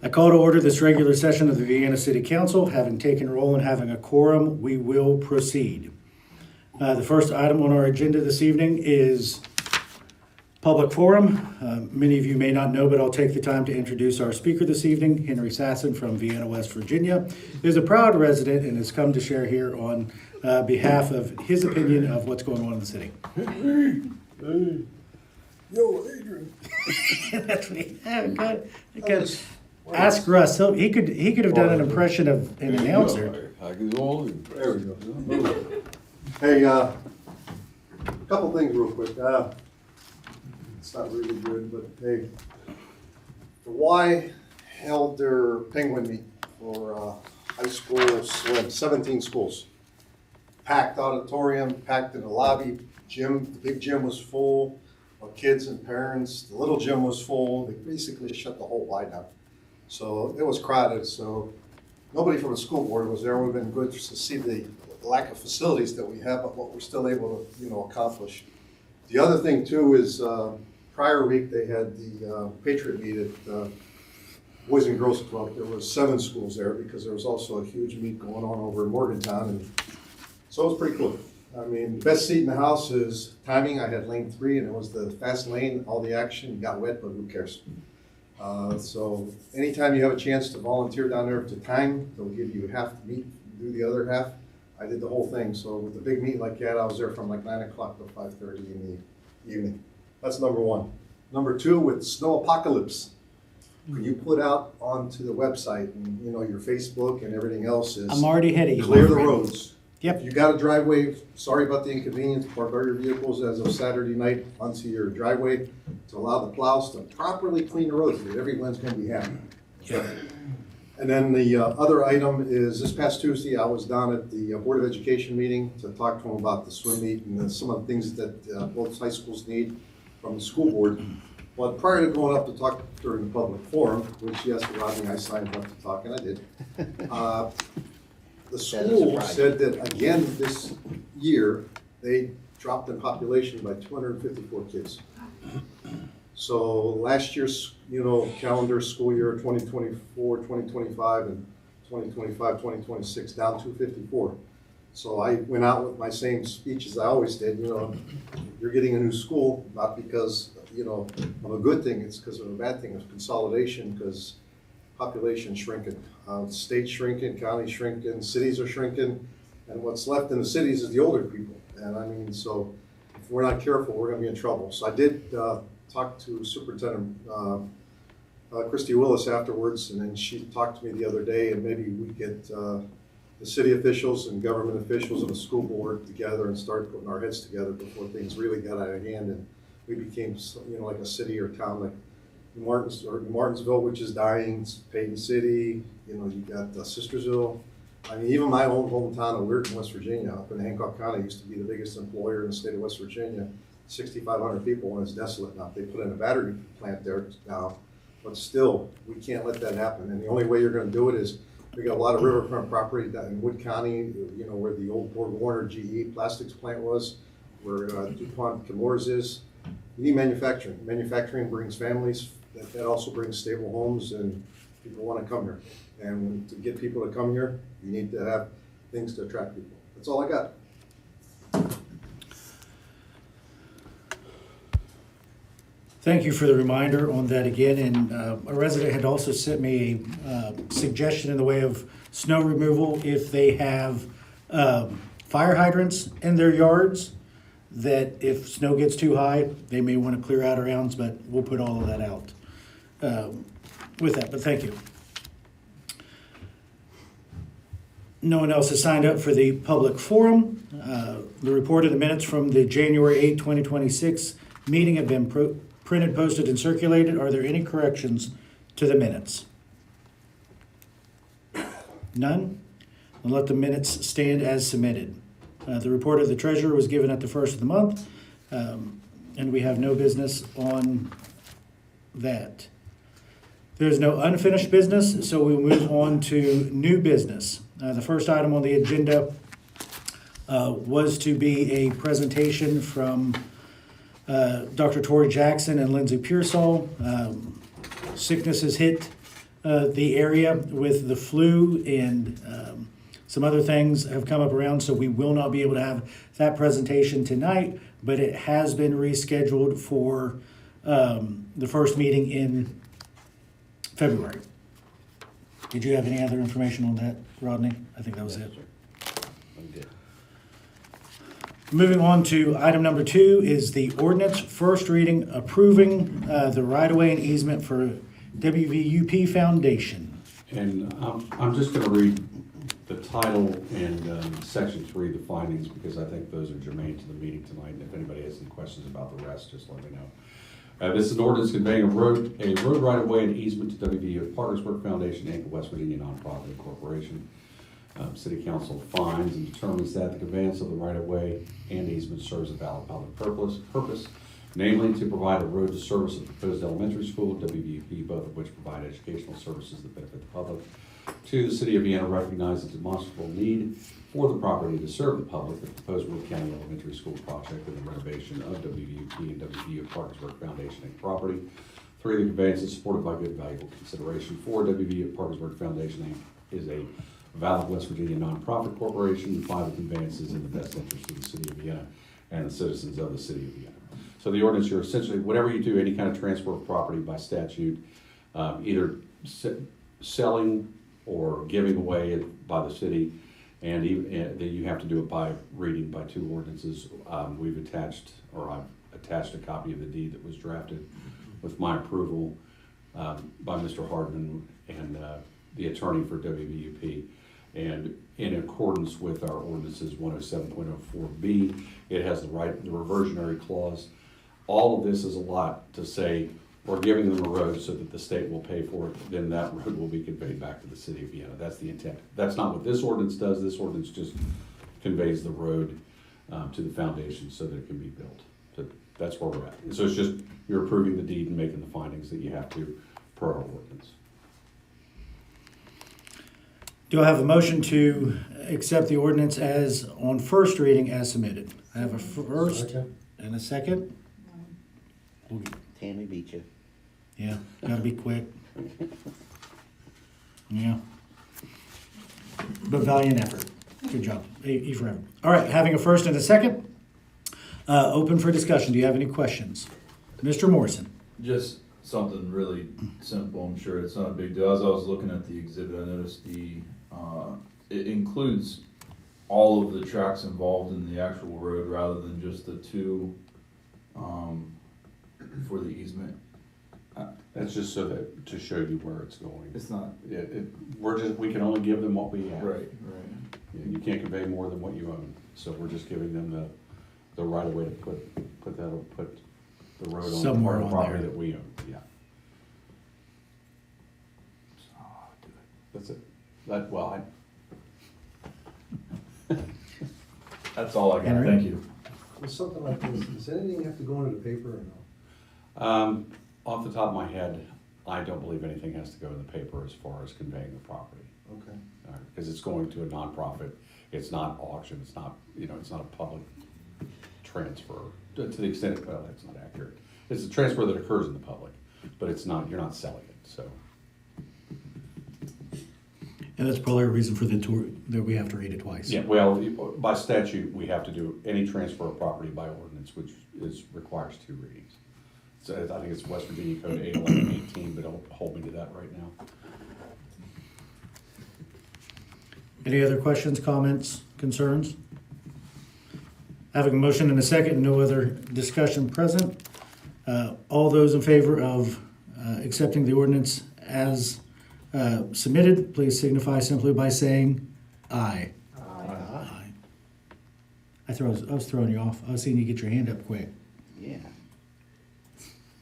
I call to order this regular session of the Vienna City Council. Having taken roll and having a quorum, we will proceed. The first item on our agenda this evening is public forum. Many of you may not know, but I'll take the time to introduce our speaker this evening. Henry Sasson from Vienna, West Virginia is a proud resident and has come to share here on behalf of his opinion of what's going on in the city. Hey. Yo, Adrian. That's what he had. Ask Russ. He could have done an impression of an announcer. There we go. Hey, couple things real quick. It's not really good, but hey, the Y held their penguin meet for high school swim, 17 schools. Packed auditorium, packed in the lobby, gym, the big gym was full of kids and parents. The little gym was full. They basically shut the whole Y down. So it was crowded, so nobody from the school board was there. It would have been good to see the lack of facilities that we have, but what we're still able to, accomplish. The other thing too is prior week they had the Patriot meet at Boys and Girls Club. There was 7 schools there because there was also a huge meet going on over in Morgantown, and so it was pretty cool. I mean, best seat in the house is timing. I had lane 3 and it was the fast lane, all the action, got wet, but who cares? So anytime you have a chance to volunteer down there to time, they'll give you half the meet, do the other half. I did the whole thing. So with the big meet like that, I was there from like 9 o'clock to 5:30 in the evening. That's number 1. Number 2, with snow apocalypse, you put out onto the website and your Facebook and everything else is I'm already ahead of you. clear the roads. Yep. If you got a driveway, sorry about the inconvenience, park all your vehicles as of Saturday night onto your driveway to allow the plows to properly clean the roads. Everyone's going to be happy. Yep. And then the other item is this past Tuesday, I was down at the Board of Education meeting to talk to them about the swim meet and some of the things that both high schools need from the school board. But prior to going up to talk during the public forum, which yes, Rodney, I signed up to talk, and I did. The school said that again this year, they dropped in population by 254 kids. So last year's, calendar school year 2024, 2025, and 2025, 2026, down 254. So I went out with my same speech as I always did, you're getting a new school, not because, of a good thing, it's because of a bad thing, it's consolidation, because population shrinking. States shrinking, counties shrinking, cities are shrinking, and what's left in the cities is the older people. And I mean, so if we're not careful, we're going to be in trouble. So I did talk to Superintendent Christy Willis afterwards, and then she talked to me the other day, and maybe we get the city officials and government officials and the school board together and start putting our heads together before things really got out of hand and we became, like a city or town like Martinsville, which is dying, Payton City, you got Sistersville. I mean, even my own hometown of Weirton, West Virginia, up in Hancock County, used to be the biggest employer in the state of West Virginia. 6,500 people, and it's desolate now. They put in a battery plant there now, but still, we can't let that happen. And the only way you're going to do it is we got a lot of riverfront property down in Wood County, where the old Borg Warner GE plastics plant was, where DuPont Chemours is. You need manufacturing. Manufacturing brings families. That also brings stable homes, and people want to come here. And to get people to come here, you need to have things to attract people. That's all I got. Thank you for the reminder on that again. And a resident had also sent me a suggestion in the way of snow removal if they have fire hydrants in their yards, that if snow gets too high, they may want to clear out arounds, but we'll put all of that out with that. But thank you. No one else has signed up for the public forum. The report of the minutes from the January 8, 2026 meeting have been printed, posted, and circulated. Are there any corrections to the minutes? None? I'll let the minutes stand as submitted. The report of the treasurer was given at the first of the month, and we have no business on that. There's no unfinished business, so we'll move on to new business. The first item on the agenda was to be a presentation from Dr. Tori Jackson and Lindsay Pearsall. Sickness has hit the area with the flu and some other things have come up around, so we will not be able to have that presentation tonight, but it has been rescheduled for the first meeting in February. Did you have any other information on that, Rodney? I think that was it. I'm good. Moving on to item number 2 is the ordinance, first reading, approving the right-of-way and easement for WVUP Foundation. And I'm just gonna read the title and section 3, the findings, because I think those are germane to the meeting tonight. And if anybody has any questions about the rest, just let me know. This is an ordinance conveying a road right-of-way and easement to WVU Parkersburg Foundation, Inc., West Virginia nonprofit corporation. City Council finds and determines that the conveyance of the right-of-way and easement serves a valid public purpose, namely to provide a road to service the proposed elementary school, WVUP, both of which provide educational services that benefit the public. 2, the City of Vienna recognizes the demonstrable need for the property to serve the public. The proposed Wood County Elementary School project and the renovation of WVUP and WVU Parkersburg Foundation Inc. property. 3, the conveyance is supported by good valuable consideration. 4, WVU Parkersburg Foundation Inc. is a valid West Virginia nonprofit corporation. 5, the conveyance is in the best interest of the City of Vienna and the citizens of the City of Vienna. So the ordinance, you're essentially, whatever you do, any kind of transfer of property by statute, either selling or giving away it by the city, and even that you have to do it by reading by 2 ordinances. We've attached, or I've attached a copy of the deed that was drafted with my approval by Mr. Hardman and the attorney for WVUP. And in accordance with our ordinances 107.04B, it has the reversionary clause. All of this is a lot to say, we're giving them a road so that the state will pay for it, then that road will be conveyed back to the City of Vienna. That's the intent. That's not what this ordinance does. This ordinance just conveys the road to the foundation so that it can be built. So that's where we're at. And so it's just, you're approving the deed and making the findings that you have to per our ordinance. Do I have a motion to accept the ordinance as on first reading as submitted? I have a first and a second. Tammy beat you. Yeah, gotta be quick. Yeah. But valiant effort. Good job. E forever. All right, having a first and a second. Open for discussion. Do you have any questions? Mr. Morrison. Just something really simple, I'm sure it's not a big deal. As I was looking at the exhibit, I noticed it includes all of the tracks involved in the actual road rather than just the 2 for the easement. That's just so that, to show you where it's going. It's not. We can only give them what we have. Right. You can't convey more than what you own, so we're just giving them the right of way to put the road on Somewhere the on property there. that we own, yeah. That's it. That's all I got. Henry? Thank you. With something like this, does anything have to go into the paper or no? Off the top of my head, I don't believe anything has to go in the paper as far as conveying the property. Okay. Because it's going to a nonprofit, it's not auction, it's not, it's not a public transfer, to the extent, well, that's not accurate. It's a transfer that occurs in the public, but it's not, you're not selling it, so. And that's probably a reason for the tour that we have to read it twice. Yeah, well, by statute, we have to do any transfer of property by ordinance, which requires 2 readings. So I think it's West Virginia Code 81118, but don't hold me to that right now. Any other questions, comments, concerns? Having a motion and a second, no other discussion present. All those in favor of accepting the ordinance as submitted, please signify simply by saying aye. Aye. I was throwing you off. I was seeing you get your hand up quick. Yeah.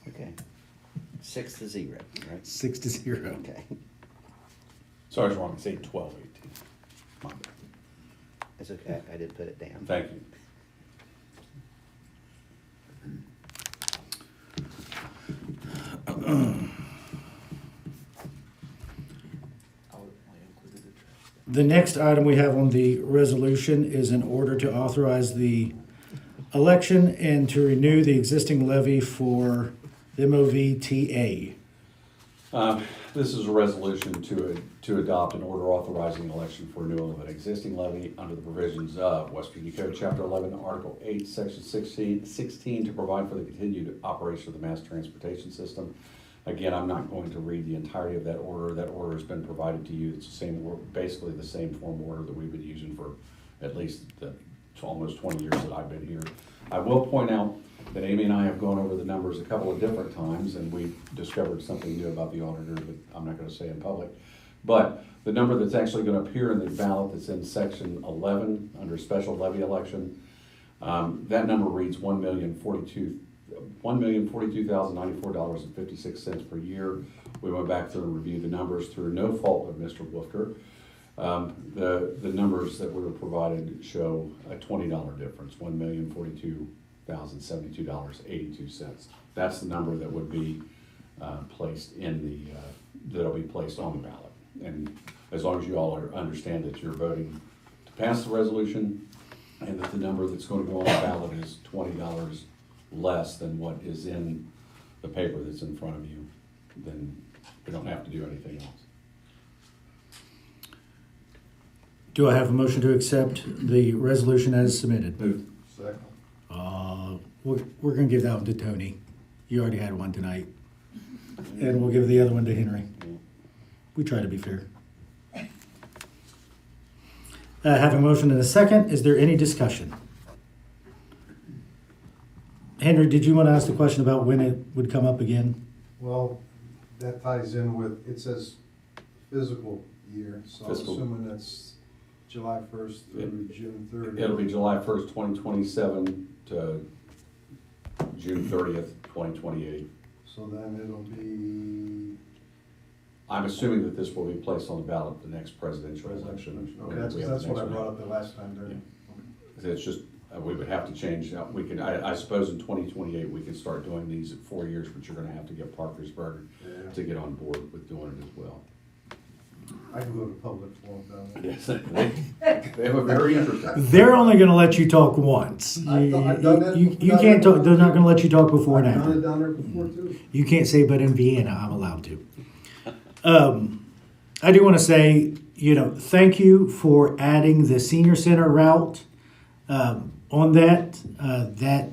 Okay. 6-0, right? 6-0. Okay. Sorry, I was wrong, it's 81218. My bad. It's okay. I did put it down. Thank you. The next item we have on the resolution is an order to authorize the election and to renew the existing levy for MOVTA. This is a resolution to adopt an order authorizing election for renewal of an existing levy under the provisions of West Virginia Code, Chapter 11, Article 8, Section 16, to provide for the continued operation of the mass transportation system. Again, I'm not going to read the entirety of that order. That order has been provided to you. It's the same, basically the same form order that we've been using for at least almost 20 years that I've been here. I will point out that Amy and I have gone over the numbers a couple of different times, and we discovered something new about the auditor that I'm not gonna say in public. But the number that's actually gonna appear in the ballot that's in section 11, under special levy election, that number reads $1,042,094.56 per year. We went back through and reviewed the numbers through no fault of Mr. Wolfker. The numbers that we were provided show a $20 difference, $1,042,072.82. That's the number that would be placed in the, that'll be placed on the ballot. And as long as you all understand that you're voting to pass the resolution and that the number that's going to go on the ballot is $20 less than what is in the paper that's in front of you, then we don't have to do anything else. Do I have a motion to accept the resolution as submitted? Move. Second. We're gonna give that one to Tony. You already had one tonight. And we'll give the other one to Henry. We try to be fair. Having a motion and a second, is there any discussion? Henry, did you want to ask the question about when it would come up again? Well, that ties in with, it says physical year, so I'm Fiscal. assuming that's July 1st through June 30th. It'll be July 1st, 2027 to June 30th, 2028. So then it'll be, I'm assuming that this will be placed on the ballot at the next presidential election. okay, when we have that's the what I next brought one. up the last time during. It's just, we would have to change, we can, I suppose in 2028, we can start doing these at 4 years, but you're gonna have to get Parkersburg Yeah. to get on board with doing it as well. I can go to public forum down there. Yes, they have a very interesting. They're only gonna let you talk once. I've done that. You can't talk, they're not gonna let you talk before and I've done it after. down there before too. You can't say, but in Vienna, I'm allowed to. I do wanna say, thank you for adding the senior center route, on that. That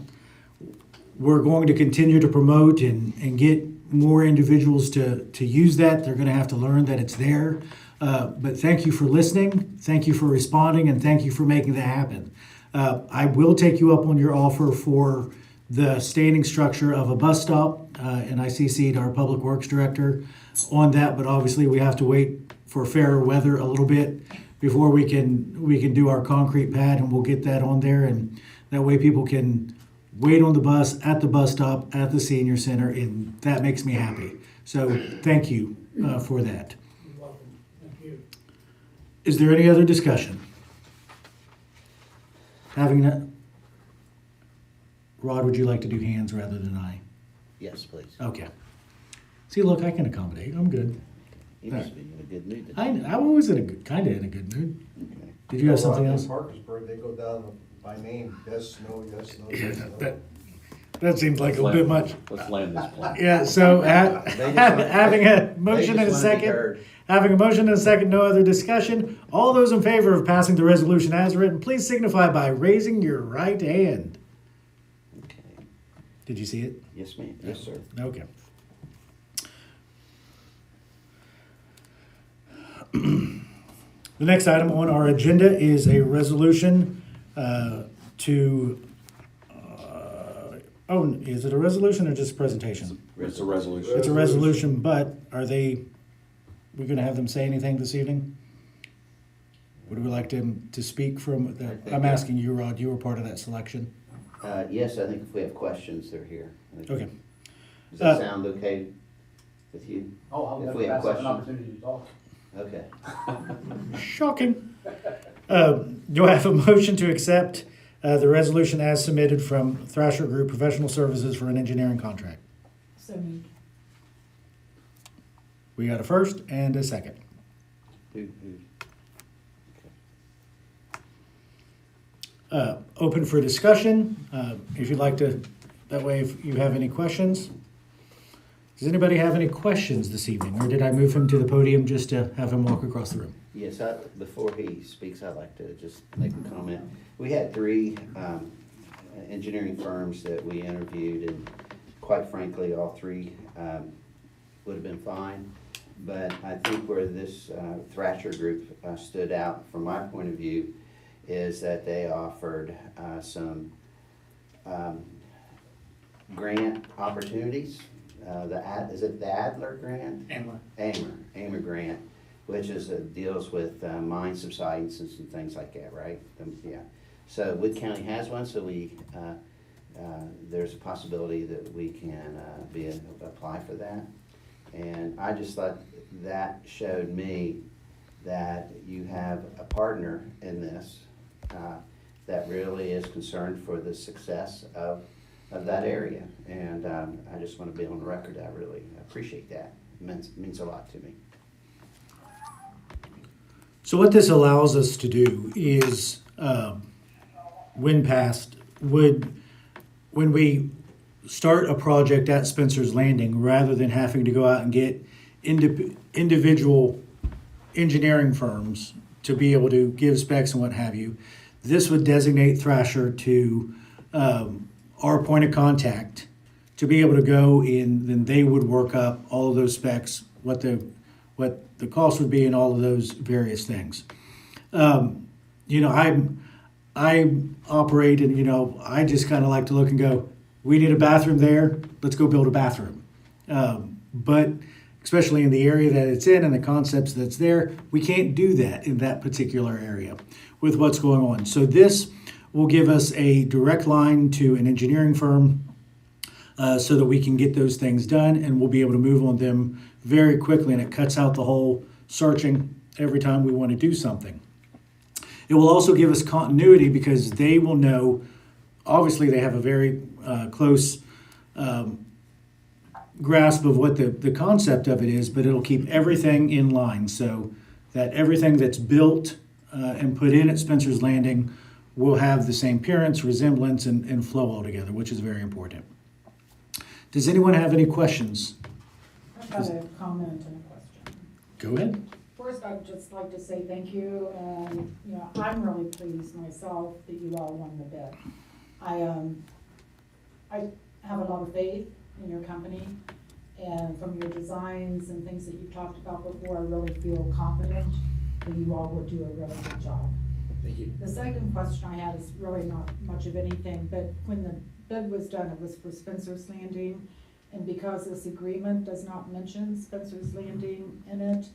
we're going to continue to promote and get more individuals to use that. They're gonna have to learn that it's there. But thank you for listening, thank you for responding, and thank you for making that happen. I will take you up on your offer for the standing structure of a bus stop, and I CC'd our Public Works Director on that, but obviously we have to wait for fairer weather a little bit before we can do our concrete pad, and we'll get that on there, and that way people can wait on the bus at the bus stop at the senior center, and that makes me happy. So thank you for that. You're welcome. Thank you. Is there any other discussion? Having that, Rod, would you like to do hands rather than I? Yes, please. Okay. See, look, I can accommodate. I'm good. You must be in a good mood I'm today. always kind of in a good mood. Okay. Did you have something In else? Parkersburg, they go down by name, yes, no, yes, no, yes, no. That seems like a little bit much. Let's land this plane. Yeah, so having a motion and a second, having a motion and a second, no other discussion. All those in favor of passing the resolution as written, please signify by raising your right hand. Okay. Did you see it? Yes, ma'am. Yes, sir. Okay. The next item on our agenda is a resolution is it a resolution or just a presentation? It's a resolution. It's a resolution, but we gonna have them say anything this evening? Would we like them to speak from, I'm asking you, Rod, you were part of that selection. Yes, I think if we have questions, they're here. Okay. Does that sound okay with you? Oh, I'll If we have pass up an questions. opportunity to talk. Okay. Shocking. Do I have a motion to accept the resolution as submitted from Thrasher Group Professional Services for an engineering contract? So moved. We got a first and a second. Who? Open for discussion. If you'd like to, that way if you have any questions. Does anybody have any questions this evening, or did I move him to the podium just to have him walk across the room? Yes, before he speaks, I'd like to just make a comment. We had three engineering firms that we interviewed, and quite frankly, all three would have been fine. But I think where this Thrasher group stood out, from my point of view, is that they offered some grant opportunities. Is it the Adler grant? AMER grant, which is deals with mine subsidence and some things like that, right? Yeah. So Wood County has one, so there's a possibility that we can apply for that. And I just thought that showed me that you have a partner in this that really is concerned for the success of that area. And I just want to be on the record. I really appreciate that. It means a lot to me. So what this allows us to do is, when we start a project at Spencer's Landing, rather than having to go out and get individual engineering firms to be able to give specs and what have you, this would designate Thrasher to our point of contact to be able to go in, then they would work up all of those specs, what the cost would be, and all of those various things. I operate, and I just kind of like to look and go, we need a bathroom there, let's go build a bathroom. But especially in the area that it's in and the concepts that's there, we can't do that in that particular area with what's going on. So this will give us a direct line to an engineering firm so that we can get those things done, and we'll be able to move on them very quickly, and it cuts out the whole searching every time we want to do something. It will also give us continuity because they will know, obviously they have a very close grasp of what the concept of it is, but it'll keep everything in line so that everything that's built and put in at Spencer's Landing will have the same appearance, resemblance, and flow altogether, which is very important. Does anyone have any questions? I've got a comment and a question. Go ahead. First, I'd just like to say thank you, and, I'm really pleased myself that you all won the bid. I have a lot of faith in your company, and from your designs and things that you've talked about before, I really feel confident that you all will do a really good job. Thank you. The second question I had is really not much of anything, but when the bid was done, it was for Spencer's Landing, and because this agreement does not mention Spencer's Landing in it,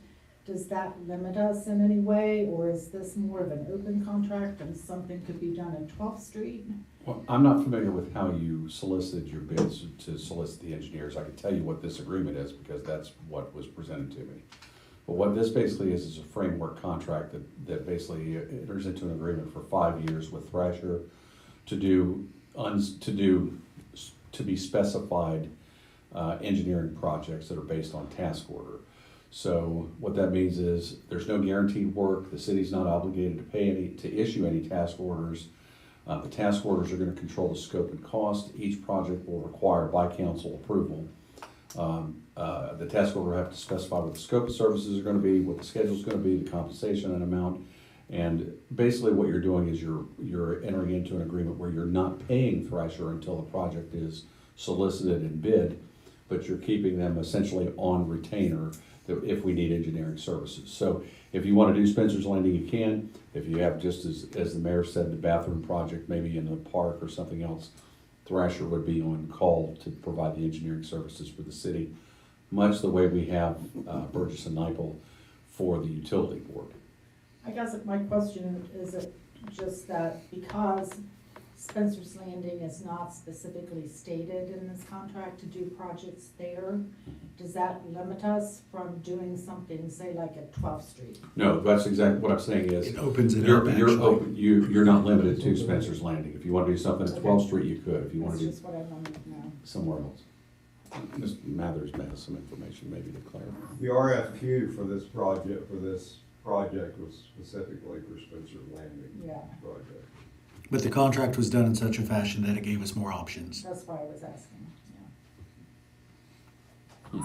does that limit us in any way, or is this more of an open contract and something could be done in 12th Street? Well, I'm not familiar with how you solicited your bids to solicit the engineers. I can tell you what this agreement is because that's what was presented to me. But what this basically is a framework contract that basically enters into an agreement for 5 years with Thrasher to be specified engineering projects that are based on task order. So what that means is there's no guaranteed work. The city's not obligated to issue any task orders. The task orders are going to control the scope and cost. Each project will require by council approval. The task order will have to specify what the scope of services are going to be, what the schedule is going to be, the compensation and amount. And basically what you're doing is you're entering into an agreement where you're not paying Thrasher until the project is solicited and bid, but you're keeping them essentially on retainer if we need engineering services. So if you want to do Spencer's Landing, you can. If you have, just as the mayor said, the bathroom project maybe in the park or something else, Thrasher would be on call to provide the engineering services for the city, much the way we have Burgess and Nyepel for the utility board. I guess my question is it just that because Spencer's Landing is not specifically stated in this contract to do projects there, does that limit us from doing something, say like at 12th Street? No, that's exactly what I'm saying is. It opens it You're, up, you're actually. open, you're not limited to Spencer's Landing. If you want to do something at 12th Street, you could. If you want That's to do just what I wanted to know. somewhere else. Ms. Mathers may have some information maybe to clarify. The RFQ for this project was specifically for Spencer's Landing Yeah, project. But the contract was done in such a fashion that it gave us more options. that's why I was asking, yeah.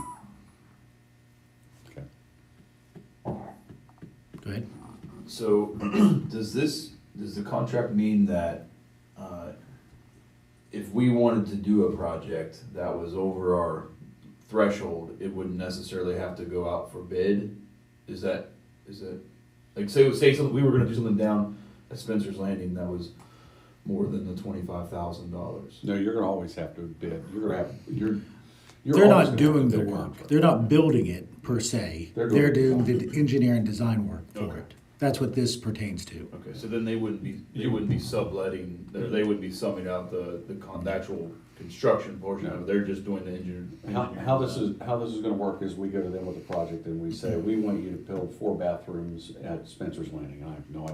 Go ahead. So, does the contract mean that, if we wanted to do a project that was over our threshold, it wouldn't necessarily have to go out for bid? Is that, like, say something, we were gonna do something down at Spencer's Landing that was more than the $25,000? No, you're gonna always have to bid, you're gonna have, you're They're always not gonna doing have to the bid a work. contract. They're not building it per se. They're They're doing doing the the engineer and design work for Okay. it. That's what this pertains to. Okay, so then they wouldn't be subletting, they wouldn't be summing out the actual construction portion of it, they're just doing the engineering. How this is gonna work is we go to them with a project and we say, we want you to build 4 bathrooms at Spencer's Landing. I have no,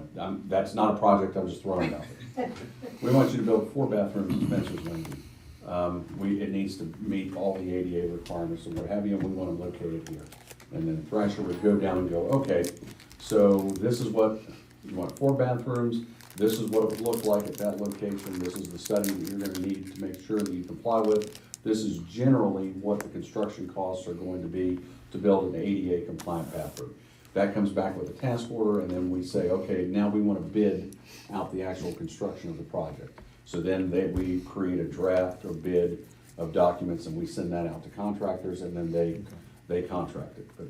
that's not a project, I'm just throwing it out there. We want you to build 4 bathrooms at Spencer's Landing. It needs to meet all the ADA requirements and what have you, and we want them located here. And then Thrasher would go down and go, okay, so this is what, you want 4 bathrooms, this is what it would look like at that location, this is the study that you're gonna need to make sure that you comply with. This is generally what the construction costs are going to be to build an ADA compliant bathroom. That comes back with a task order, and then we say, okay, now we wanna bid out the actual construction of the project. So then we create a draft or bid of documents, and we send that out to contractors, and then they contract it. But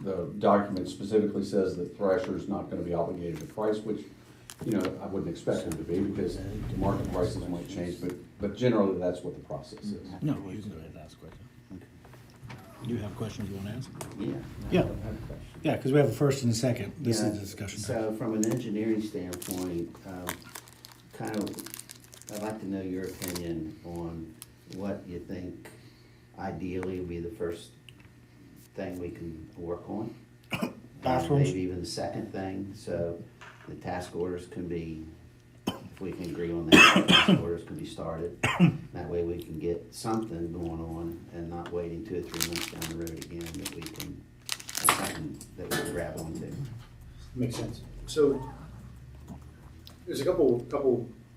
the document specifically says that Thrasher's not gonna be obligated to price, which, you know, I wouldn't expect them to be, because the market prices might change, but generally, that's what the process is. No, you can go ahead and ask a question. Do you have questions you want to ask? Yeah. Yeah. I have a question. Yeah, because we have a first and a second. This Yeah, is a discussion. So from an engineering standpoint, kind of, I'd like to know your opinion on what you think ideally would be the first thing we can work on. Bathrooms? Maybe even the second thing, so the task orders can be, if we can agree on that, the task orders can be started. That way we can get something going on and not waiting 2 or 3 months down the road again, that we can, have something that we can grab onto. Makes sense. So there's a couple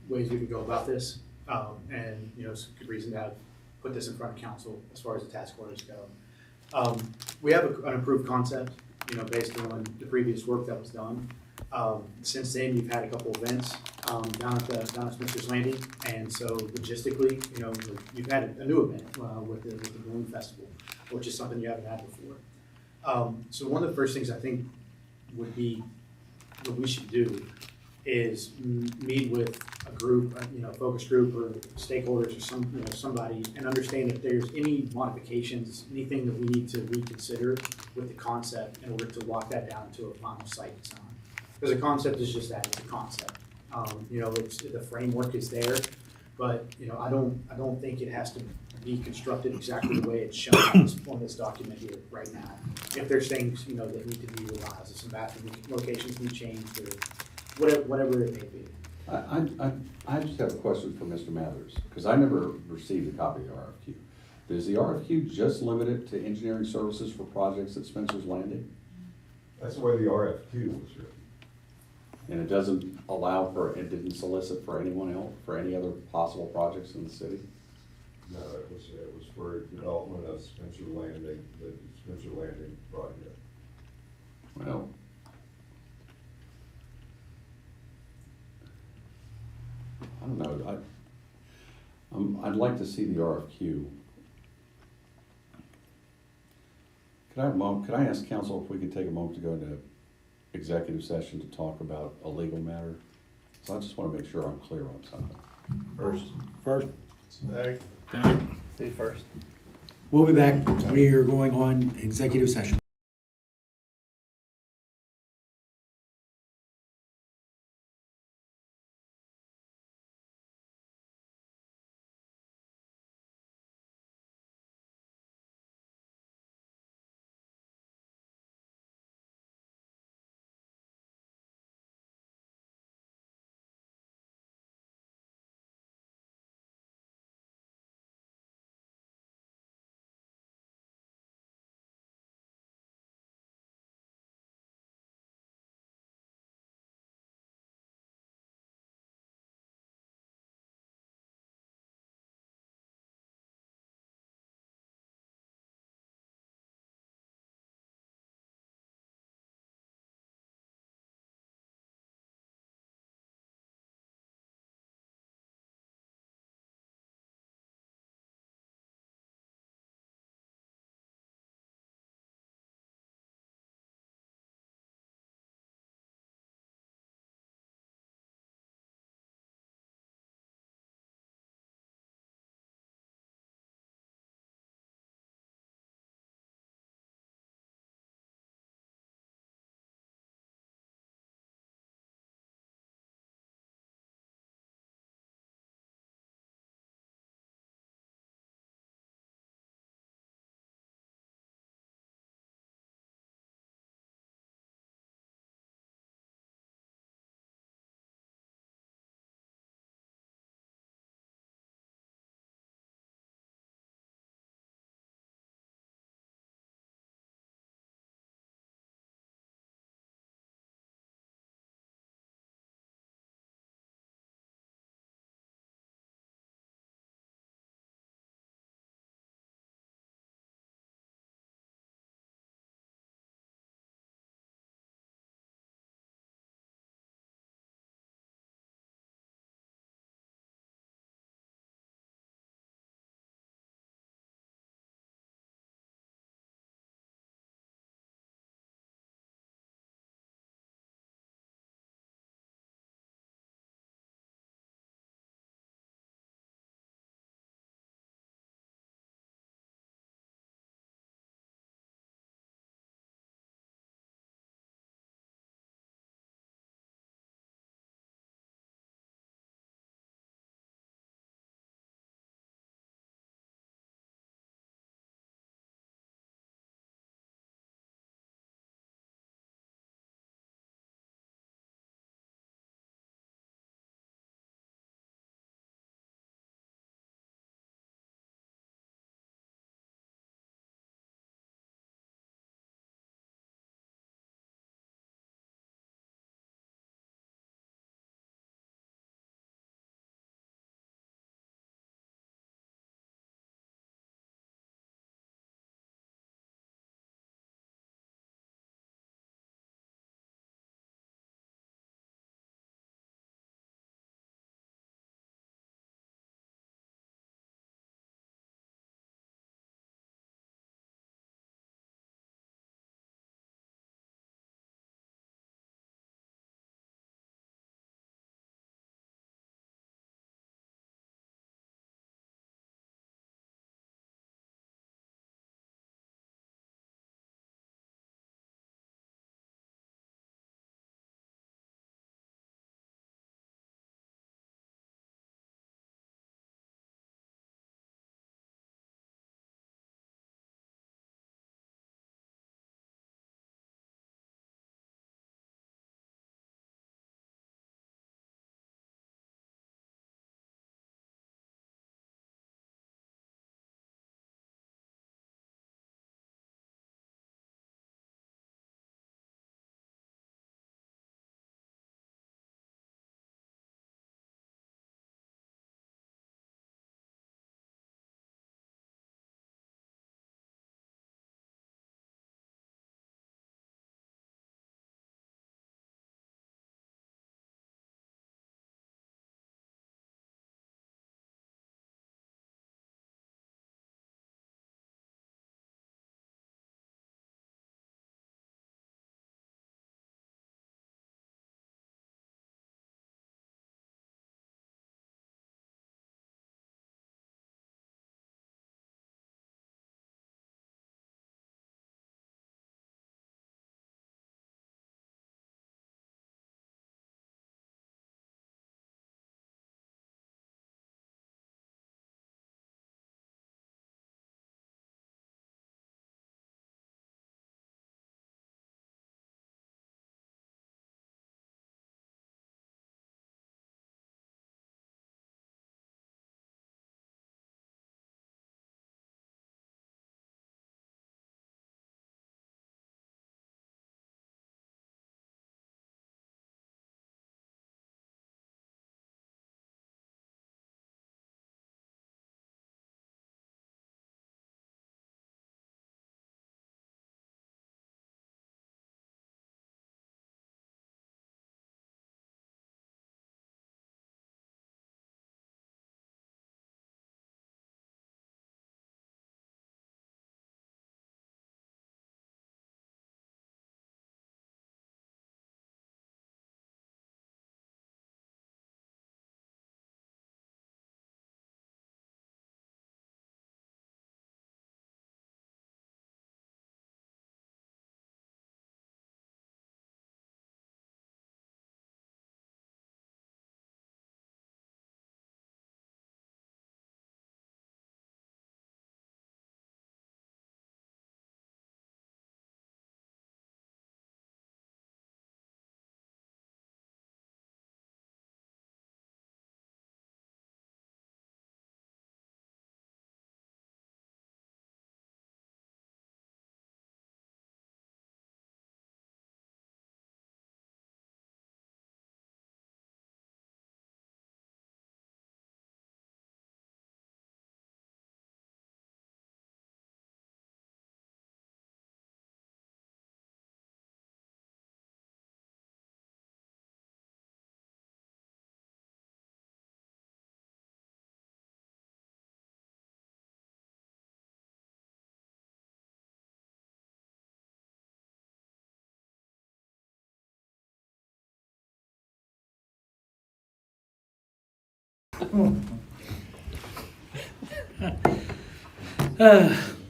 ways we could go about this, and it's a good reason to have put this in front of council as far as the task orders go. We have an approved concept, based on the previous work that was done. Since then, you've had a couple events down at Spencer's Landing, and so logistically, you've had a new event with the Balloon Festival, which is something you haven't had before. So one of the first things I think would be what we should do is meet with a group, focus group or stakeholders or somebody, and understand if there's any modifications, anything that we need to reconsider with the concept in order to lock that down to a final site design. Because the concept is just that, it's a concept. It's, the framework is there, but, I don't think it has to be constructed exactly the way it's shown on this document here right now. If there's things, that need to be revised, if some bathroom locations need changed, or whatever it may be. I just have a question for Mr. Mathers, because I never received a copy of the RFQ. Is the RFQ just limited to engineering services for projects at Spencer's Landing? That's the way the RFQ was written. And it doesn't allow for, it didn't solicit for anyone else, for any other possible projects in the city? No, it was for development of Spencer Landing, the Spencer Landing project. Well, I don't know, I'd like to see the RFQ. Could I ask council if we could take a moment to go into executive session to talk about a legal matter? So I just want to make sure I'm clear on something. First. See first. We'll be back. We are going on executive session.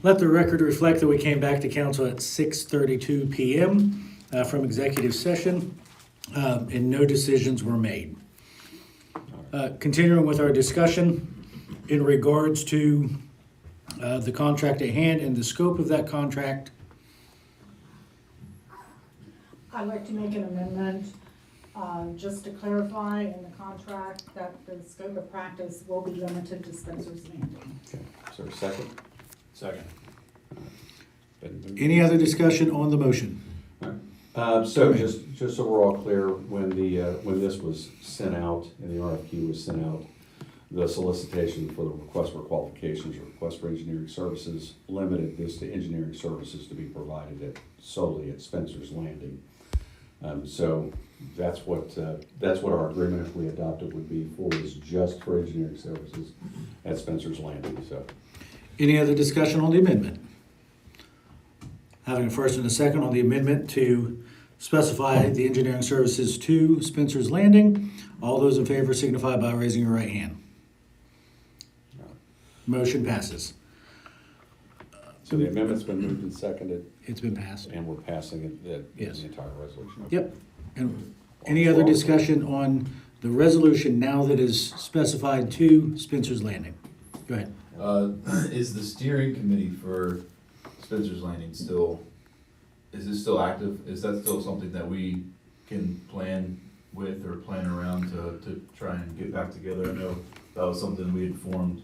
Let the record reflect that we came back to council at 6:32 PM from executive session, and no decisions were made. Continuing with our discussion in regards to the contract at hand and the scope of that contract. I'd like to make an amendment, just to clarify in the contract that the scope of practice will be limited to Spencer's Landing. Okay, is there a second? Second. Been moved. Any other discussion on the motion? So just so we're all clear, when when this was sent out and the RFQ was sent out, the solicitation for the request for qualifications or request for engineering services limited this to engineering services to be provided solely at Spencer's Landing. So that's what our agreement, if we adopt it, would be for, is just for engineering services at Spencer's Landing, so. Any other discussion on the amendment? Having a first and a second on the amendment to specify the engineering services to Spencer's Landing. All those in favor signify by raising your right hand. Motion passes. So the amendment's been moved and seconded, It's been passed. and we're passing it, the Yes. entire resolution. Okay. Yep. And any other discussion on the resolution now that is specified to Spencer's Landing? Go ahead. Is the steering committee for Spencer's Landing is it still active? Is that still something that we can plan with or plan around to try and get back together? I know that was something we had formed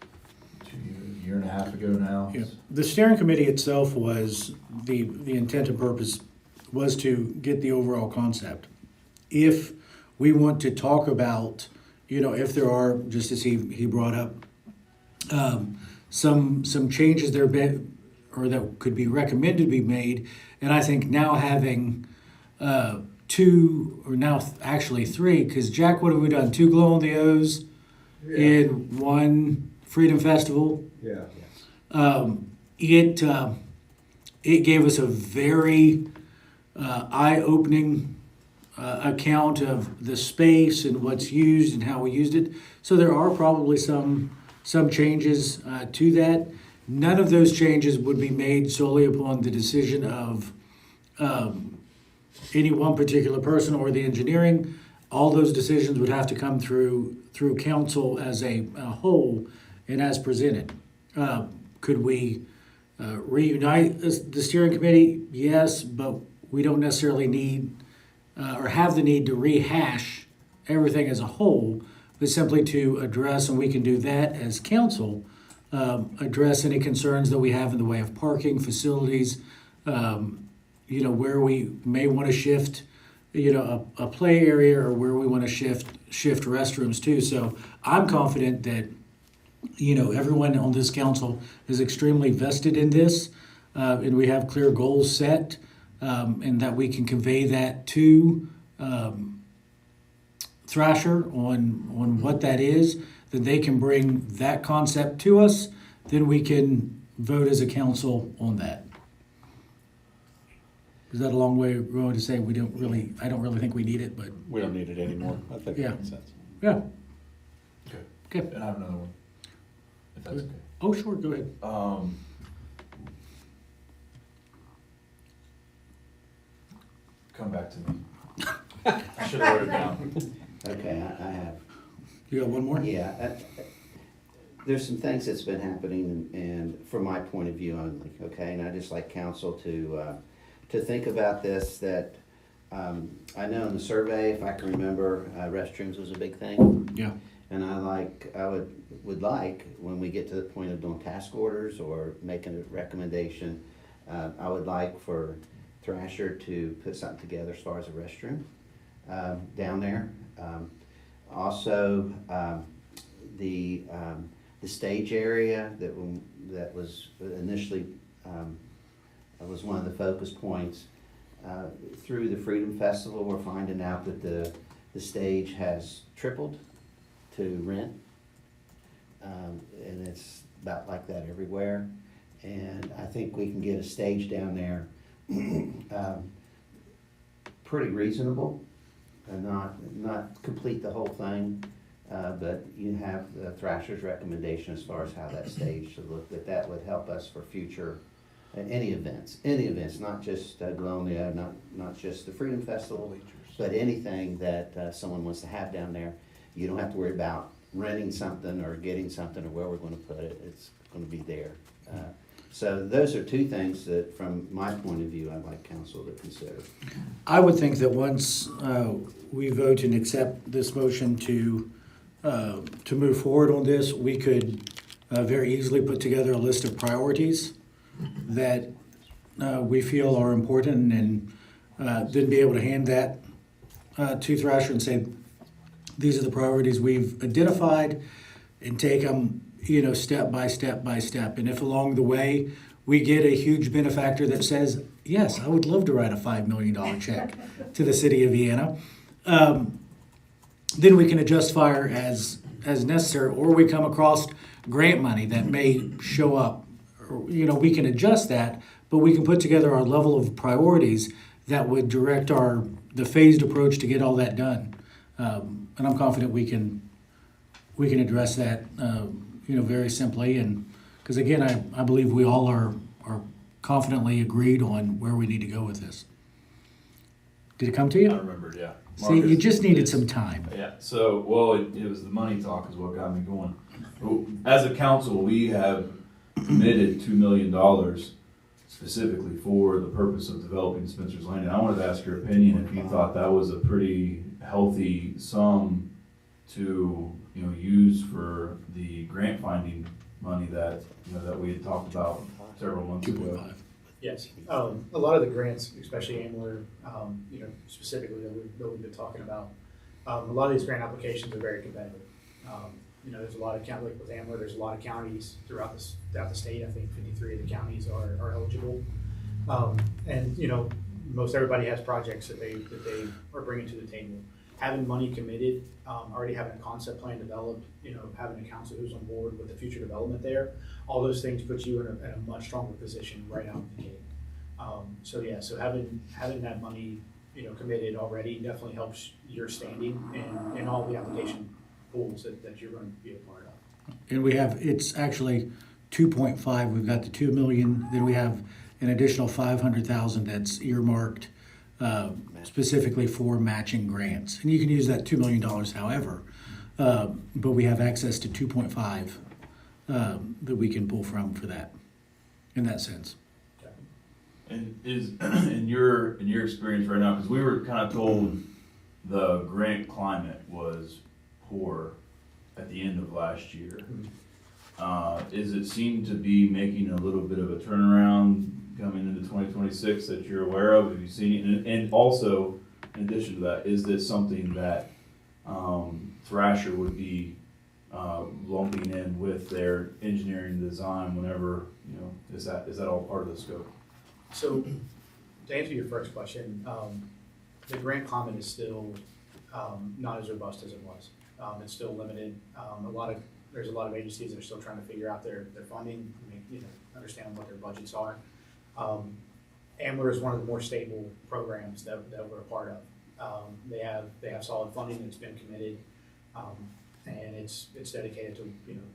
a year and a half ago now. Yeah. The steering committee itself was, the intent and purpose was to get the overall concept. If we want to talk about, if there are, just as he brought up, some changes there or that could be recommended to be made, and I think now having two, or now actually three, because Jack, what have we done? 2 Glow on the O's in 1 Freedom Festival. Yeah. It gave us a very eye-opening account of the space and what's used and how we used it. So there are probably some changes to that. None of those changes would be made solely upon the decision of any one particular person or the engineering. All those decisions would have to come through council as a whole and as presented. Could we reunite the steering committee? Yes, but we don't necessarily need or have the need to rehash everything as a whole, but simply to address, and we can do that as council, address any concerns that we have in the way of parking, facilities, where we may want to shift, a play area, or where we want to shift restrooms too. So I'm confident that, everyone on this council is extremely vested in this, and we have clear goals set, and that we can convey that to Thrasher on what that is, that they can bring that concept to us, then we can vote as a council on that. Is that a long way of going to say I don't really think we need it, but We don't need it anymore, I think Yeah. that makes sense. yeah. Okay. Okay. And I have another one, if that's okay. Oh, sure, go ahead. Come back to me. I should have wrote it down. Okay, I have. You got one more? Yeah, there's some things that's been happening, and from my point of view only, okay? And I just like council to think about this, that I know in the survey, if I can remember, restrooms was a big thing. Yeah. And I would like, when we get to the point of doing task orders or making a recommendation, I would like for Thrasher to put something together as far as a restroom down there. Also, the stage area that was initially was one of the focus points. Through the Freedom Festival, we're finding out that the stage has tripled to rent, and it's about like that everywhere. And I think we can get a stage down there pretty reasonable, and not complete the whole thing. But you have the Thrasher's recommendation as far as how that stage should look, that would help us for future, any events, not just Glonia, not just the Freedom Festival, but anything that someone wants to have down there. You don't have to worry about renting something or getting something or where we're gonna put it. It's gonna be there. So those are two things that, from my point of view, I'd like council to consider. I would think that once we vote and accept this motion to move forward on this, we could very easily put together a list of priorities that we feel are important, and then be able to hand that to Thrasher and say, these are the priorities we've identified, and take them, step by step by step. And if along the way we get a huge benefactor that says, yes, I would love to write a $5 million check to the city of Vienna, then we can adjust fire as necessary, or we come across grant money that may show up. We can adjust that, but we can put together our level of priorities that would direct the phased approach to get all that done. And I'm confident we can address that, very simply. And because again, I believe we all are confidently agreed on where we need to go with this. Did it come to I you? remembered, yeah. See, you Marcus, just needed it's- some time. Yeah, so, well, it was the money talk is what got me going. As a council, we have committed $2 million specifically for the purpose of developing Spencer's Landing. I wanted to ask your opinion if you thought that was a pretty healthy sum to, use for the grant finding money that, that we had talked about several months ago. 2.5. Yes, a lot of the grants, especially Amler, specifically that we've been talking about, a lot of these grant applications are very competitive. There's a lot of like with Amler, there's a lot of counties throughout the state. I think 53 of the counties are eligible, and most everybody has projects that they are bringing to the table. Having money committed, already having a concept plan developed, having a council who's on board with the future development there, all those things put you in a much stronger position right out of the gate. So having that money, committed already definitely helps your standing in all the application pools that you're going to be a part of. And it's actually 2.5. We've got the 2 million, then we have an additional 500,000 that's earmarked specifically for matching grants. And you can use that $2 million however, but we have access to 2.5 that we can pull from for that, in that sense. And is in your experience right now, because we were kind of told the grant climate was poor at the end of last year. Is it seem to be making a little bit of a turnaround coming into 2026 that you're aware of? Have you seen it? And also, in addition to that, is this something that Thrasher would be lumping in with their engineering design whenever, is that all part of the scope? So to answer your first question, the grant climate is still not as robust as it was. It's still limited. There's a lot of agencies that are still trying to figure out their funding, understand what their budgets are. Amler is one of the more stable programs that we're a part of. They have solid funding that's been committed, and it's dedicated to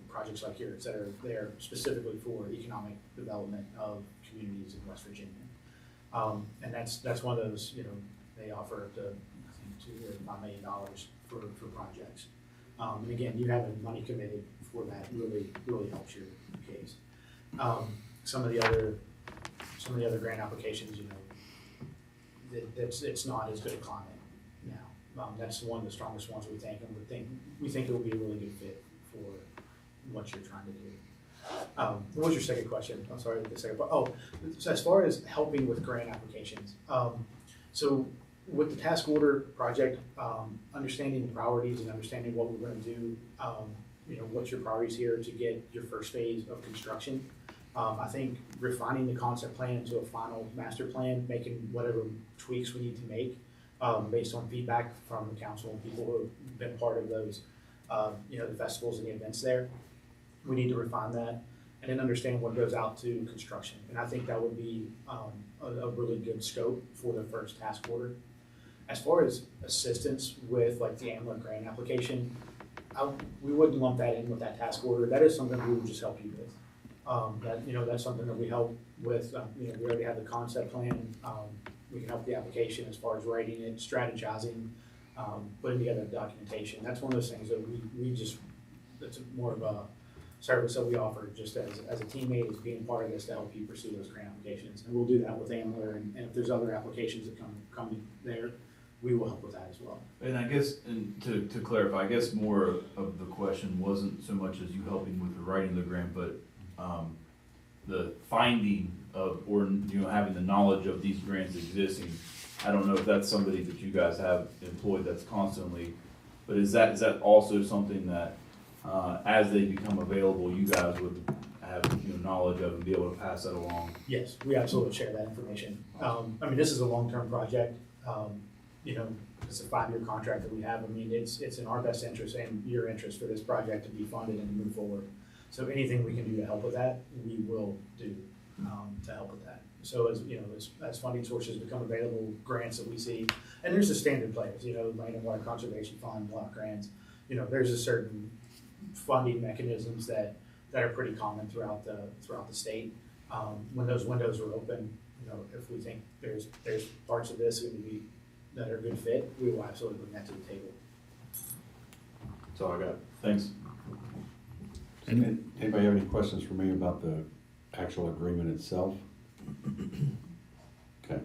projects like yours that are there specifically for economic development of communities in West Virginia. And that's one of those, they offer up to, I think, $2 or $5 million for projects. And again, you having money committed for that really helps your case. Some of the other grant applications, it's not as good a climate now. That's one of the strongest ones we think, and we think it will be a really good fit for what you're trying to do. What was your second question? I'm sorry, the second part. Oh, so as far as helping with grant applications, so with the task order project, understanding the priorities and understanding what we're going to do, what's your priorities here to get your first phase of construction. I think refining the concept plan into a final master plan, making whatever tweaks we need to make based on feedback from the council and people who have been part of those, the festivals and the events there. We need to refine that and then understand what goes out to construction. And I think that would be a really good scope for the first task order. As far as assistance with like the Amler grant application, we wouldn't lump that in with that task order. That is something we would just help you with. That's something that we help with. We already have the concept plan. We can help the application as far as writing it, strategizing, putting together documentation. That's one of those things that it's more of a service that we offer just as a teammate, as being part of this to help you pursue those grant applications. And we'll do that with Ambler, and if there's other applications that come there, we will help with that as well. And I guess, and to clarify, I guess more of the question wasn't so much as you helping with the writing of the grant, but the finding of, or having the knowledge of these grants existing. I don't know if that's somebody that you guys have employed that's constantly, but is that also something that as they become available, you guys would have knowledge of and be able to pass that along? Yes, we absolutely share that information. This is a long-term project. It's a 5-year contract that we have. It's in our best interest and your interest for this project to be funded and to move forward. So anything we can do to help with that, we will do to help with that. So as funding sources become available, grants that we see, and there's the standard players, Land and Water Conservation Fund, block grants. There's a certain funding mechanisms that are pretty common throughout the state. When those windows are open, if we think there's parts of this that are a good fit, we will absolutely bring that to the table. That's all I got. Thanks. Anybody have any questions for me about the actual agreement itself? Okay.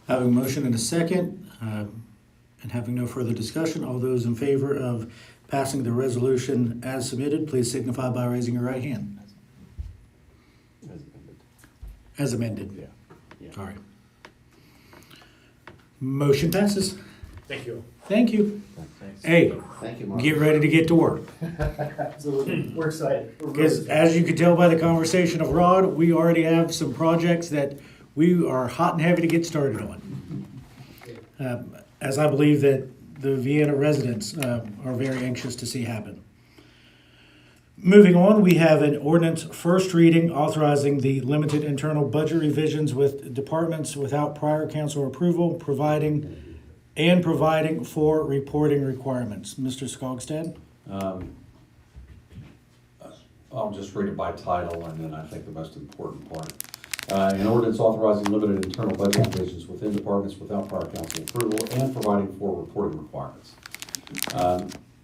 Having a motion and a second, and having no further discussion, all those in favor of passing the resolution as submitted, please signify by raising your right hand. As amended. Yeah. Sorry. Motion passes. Thank you. Thank you. Thanks. Hey, Thank you, Mark. get ready to get to work. Absolutely. We're excited. Because as you can tell by the conversation of Rod, we already have some projects that we are hot and heavy to get started on. As I believe that the Vienna residents are very anxious to see happen. Moving on, we have an ordinance first reading authorizing the limited internal budget revisions with departments without prior council approval, providing for reporting requirements. Mr. Skogstad? I'll just read it by title, and then I think the most important part. An ordinance authorizing limited internal budget revisions within departments without prior council approval and providing for reporting requirements.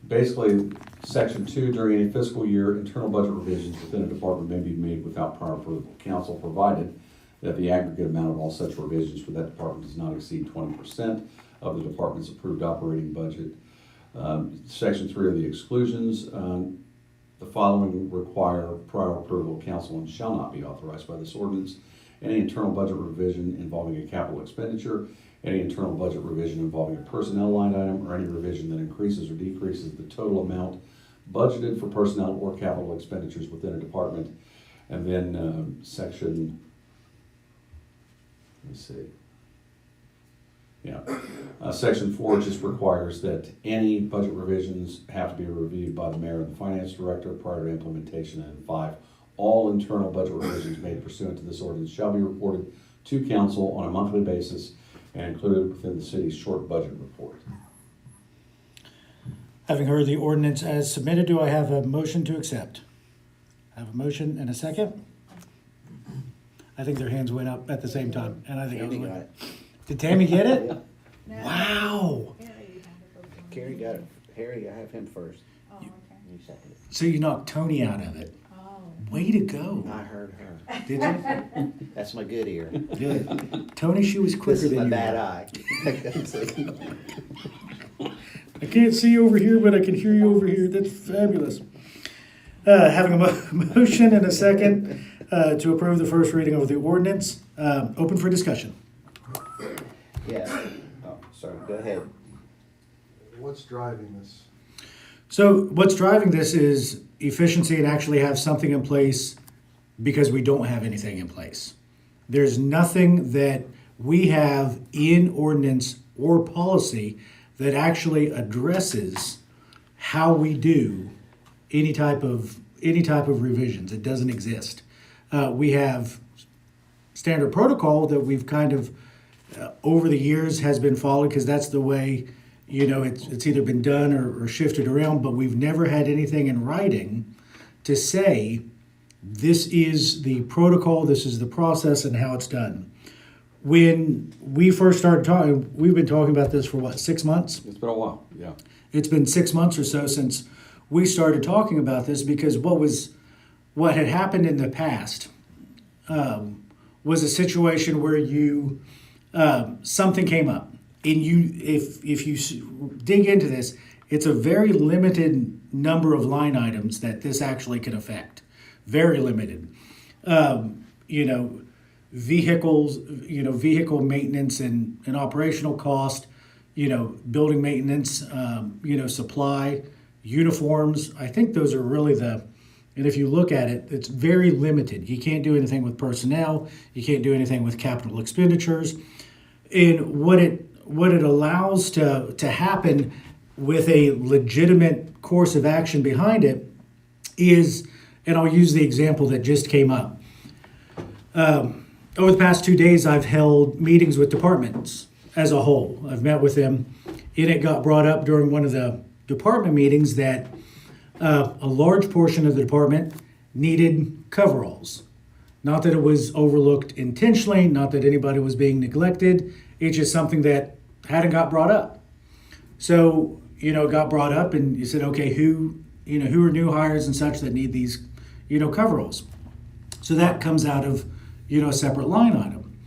Basically, section 2, during any fiscal year, internal budget revisions within a department may be made without prior approval. Council provided that the aggregate amount of all such revisions for that department does not exceed 20% of the department's approved operating budget. Section 3 are the exclusions. The following require prior approval of council and shall not be authorized by this ordinance. Any internal budget revision involving a capital expenditure, any internal budget revision involving a personnel line item, or any revision that increases or decreases the total amount budgeted for personnel or capital expenditures within a department. And then section, let me see. Section 4 just requires that any budget revisions have to be reviewed by the mayor and the finance director prior to implementation. And 5, all internal budget revisions made pursuant to this ordinance shall be reported to council on a monthly basis and included within the city's short budget report. Having heard the ordinance as submitted, do I have a motion to accept? I have a motion and a second? I think their hands went up at the same time, and I think Tammy I was got with. it. Did Tammy get it? Yeah. Wow. Carrie got it. Harry, I have him first. Oh, okay. You second it. So you knocked Tony out of it. Oh. Way to go. I heard her. Did you? That's my good ear. Good. Tony, she was quicker This is than my you. bad eye. I can't see you over here, but I can hear you over here. That's fabulous. Having a motion and a second to approve the first reading of the ordinance. Open for discussion. Yeah. Oh, sorry. Go ahead. What's driving this? So what's driving this is efficiency and actually have something in place because we don't have anything in place. There's nothing that we have in ordinance or policy that actually addresses how we do any type of revisions. It doesn't exist. We have standard protocol that we've kind of over the years has been followed because that's the way it's either been done or shifted around, but we've never had anything in writing to say, this is the protocol, this is the process, and how it's done. When we first started talking, we've been talking about this for 6 months? It's been a while, yeah. It's been 6 months or so since we started talking about this, because what had happened in the past was a situation where something came up, and if you dig into this, it's a very limited number of line items that this actually can affect. Very limited. Vehicles, vehicle maintenance and operational cost, building maintenance, supply, uniforms. I think those are really and if you look at it, it's very limited. You can't do anything with personnel. You can't do anything with capital expenditures. And what it allows to happen with a legitimate course of action behind it is, and I'll use the example that just came up. Over the past 2 days, I've held meetings with departments as a whole. I've met with them, and it got brought up during one of the department meetings that a large portion of the department needed coveralls. Not that it was overlooked intentionally, not that anybody was being neglected. It's just something that hadn't got brought up. So, it got brought up, and you said, okay, who are new hires and such that need these, coveralls? So that comes out of, a separate line item.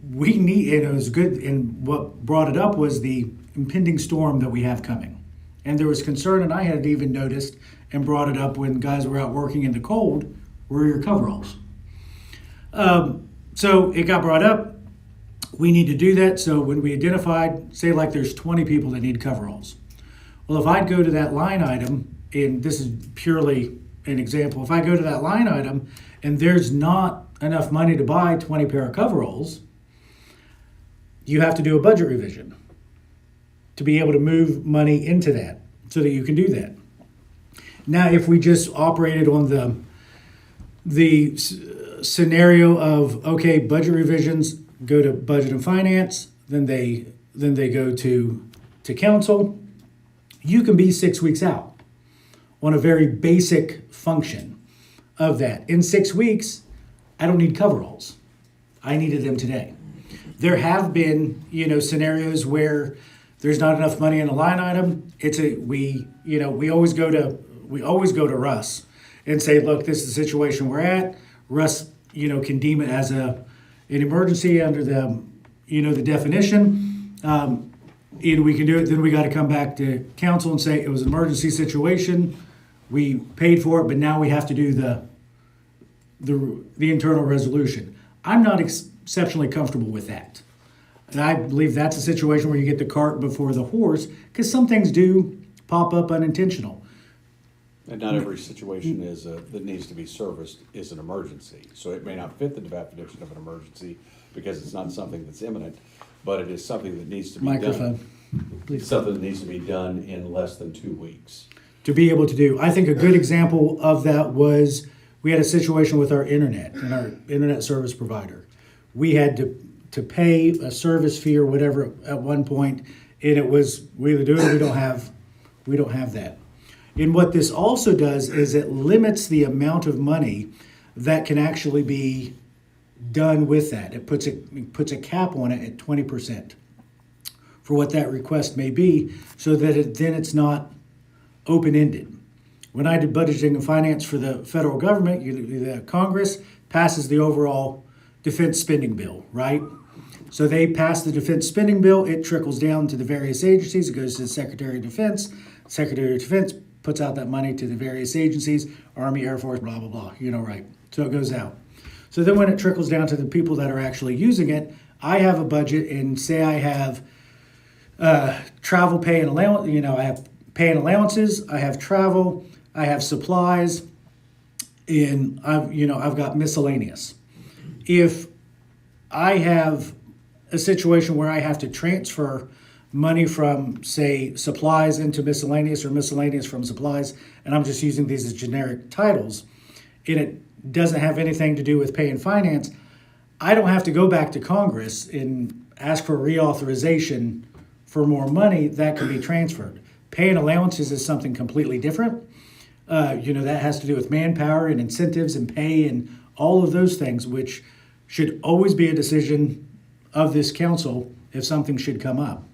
And it was good, and what brought it up was the impending storm that we have coming. And there was concern, and I had even noticed and brought it up when guys were out working in the cold, were your coveralls. So it got brought up. We need to do that. So when we identified, say like there's 20 people that need coveralls. Well, if I'd go to that line item, and this is purely an example, if I go to that line item and there's not enough money to buy 20 pair of coveralls, you have to do a budget revision to be able to move money into that so that you can do that. Now, if we just operated on the scenario of, okay, budget revisions go to budget and finance, then they go to council, you can be 6 weeks out on a very basic function of that. In 6 weeks, I don't need coveralls. I needed them today. There have been, scenarios where there's not enough money in a line item. We always go to Russ and say, look, this is the situation we're at. Russ, can deem it as an emergency under the definition. We can do it. Then we got to come back to council and say it was an emergency situation. We paid for it, but now we have to do the internal resolution. I'm not exceptionally comfortable with that. And I believe that's a situation where you get the cart before the horse, because some things do pop up unintentional. And not every situation that needs to be serviced is an emergency. So it may not fit the definition of an emergency because it's not something that's imminent, but it is something that needs to be Microphone, done. please. Something that needs to be done in less than 2 weeks. To be able to do. I think a good example of that was we had a situation with our internet and our internet service provider. We had to pay a service fee or whatever at one point, and it was we either do it or we don't have that. And what this also does is it limits the amount of money that can actually be done with that. It puts a cap on it at 20% for what that request may be, so that then it's not open-ended. When I did budgeting and finance for the federal government, the Congress passes the overall defense spending bill, right? So they pass the defense spending bill, it trickles down to the various agencies, it goes to the Secretary of Defense. Secretary of Defense puts out that money to the various agencies, Army, Air Force, blah, blah, blah, right? So it goes out. So then when it trickles down to the people that are actually using it, I have a budget, and say I have travel pay and allowance, I have pay and allowances, I have travel, I have supplies, and I've got miscellaneous. If I have a situation where I have to transfer money from, say, supplies into miscellaneous, or miscellaneous from supplies, and I'm just using these as generic titles, and it doesn't have anything to do with pay and finance, I don't have to go back to Congress and ask for reauthorization for more money, that can be transferred. Pay and allowances is something completely different. That has to do with manpower and incentives and pay and all of those things, which should always be a decision of this council if something should come up.